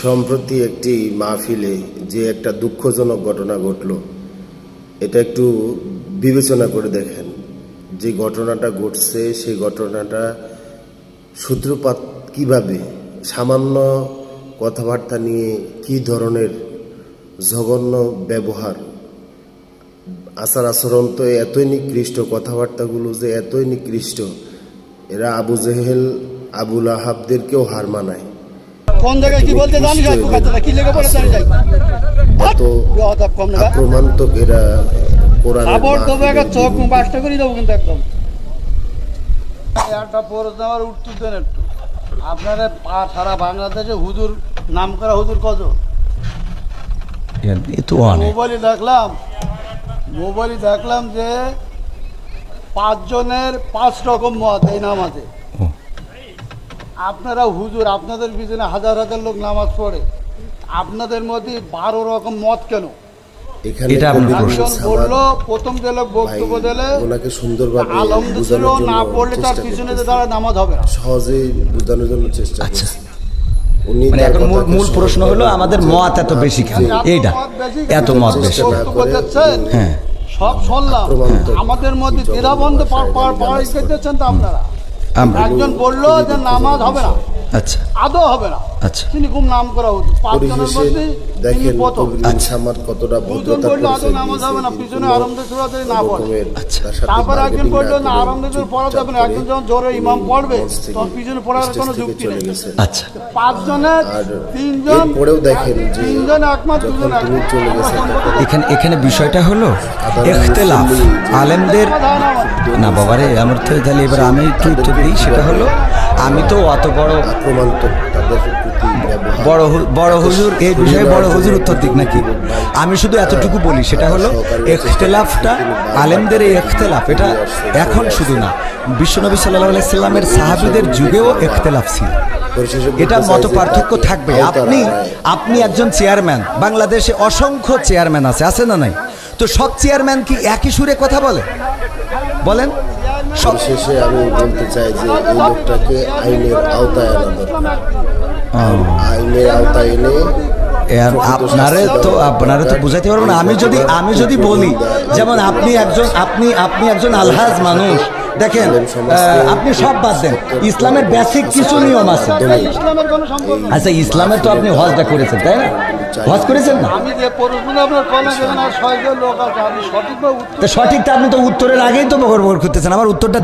সম্প্রতি একটি মাহফিলে যে একটা দুঃখজনক ঘটনা ঘটল, এটা একটু বিবেচনা করে দেখেন। যে ঘটনাটা ঘটছে সেই ঘটনাটা সূত্রপাত কিভাবে, সামান্য কথাবার্তা নিয়ে কি ধরনের জঘন্য ব্যবহার, আচার আচরণ তো এতই নিকৃষ্ট, কথাবার্তাগুলো যে এতই নিকৃষ্ট, এরা আবু জেহেল আবু লাহাবদেরকেও হার মানায়। কোন জায়গায় কি বলতে জানি কি লেগে পড়ে জানি যাই এত আক্রমণাত্মক এরা কোরআনের খবর দেবো একটা চোখ বাসটা করে দেবো কিন্তু একদম একটা প্রশ্ন আমার উত্তর দেন একটু। আপনারা সারা বাংলাদেশে হুজুর নাম করা হুজুর কত? মোবাইলে দেখলাম যে 5 জনের 5 রকম মত এই নামাজে। আপনারা হুজুর, আপনাদের পিছনে হাজার হাজার লোক নামাজ পড়ে, আপনাদের মধ্যে 12 রকম মত কেন? বললো প্রথম যে লোক বক্তব্য দিলে আলমদ ছিল, না পড়লে তার পিছনে তারা নামাজ হবে না। সহজে বোঝানোর জন্য চেষ্টা আচ্ছা, এখন মূল প্রশ্ন হলো আমাদের মত এত বেশি কেন? এইটা এত মত বেশি হ্যাঁ সব শুনলাম, আমাদের মধ্যে দ্বিধাবন্ধ পাড়াইতেছেন তো আপনারা। একজন বললো যে নামাজ হবে না, আচ্ছা আদৌ হবে না, আচ্ছা তিনি খুব নাম করা হতো 5 জনের মধ্যে তিনি প্রথম। কতটা দুজন বললো আদৌ নামাজ হবে না, পিছনে আরামদায়ক সূরা যদি না পড়ে। আচ্ছা, তারপর একজন বললো না আরামদায়ক পড়া যাবে না, একজন যখন জোরে ইমাম পড়বে তখন পিছনে পড়ার কোনো যুক্তি নেই। আচ্ছা 5 জনের 3 জন পড়েও দেখেন 3 জন একমত, 2 জন এখানে বিষয়টা হলো ইখতিলাফ আলেমদের। না বাবারে, আমার তো তাহলে এবার আমি একটু উত্তর দিই। সেটা হলো আমি তো অত বড় হুজুর এই বিষয়ে বড় হুজুর উত্তর দিক নাকি? আমি শুধু এতটুকু বলি, সেটা হলো ইখতিলাফটা আলেমদের, এই ইখতিলাফ এটা এখন শুধু না, বিশ্বনবী সাল্লাল্লাহু আলাইহি সাল্লামের সাহাবীদের যুগেও ইখতিলাফ ছিল। এটা মত পার্থক্য থাকবে। আপনি একজন চেয়ারম্যান, বাংলাদেশে অসংখ্য চেয়ারম্যান আছে না নাই? তো সব চেয়ারম্যান কি একই সুরে কথা বলেন? শেষে আমি বলতে চাই যে এই লোকটাকে আইনের আওতায় আনা দরকার। আইনের আওতায় এনে আপনারা তো বুঝাইতে পারবেন না। আমি যদি বলি, যেমন আপনি একজন আলহাজ মানুষ, দেখেন আপনি সব বাদ দেন, ইসলামের বেসিক কিছু নিয়ম আছে। আচ্ছা, ইসলামের তো আপনি হজটা করেছেন, তাই না? হজ করেছেন না? সঠিকটা আপনি তো উত্তরের আগেই তো বকর করতেছেন, আমার উত্তরটা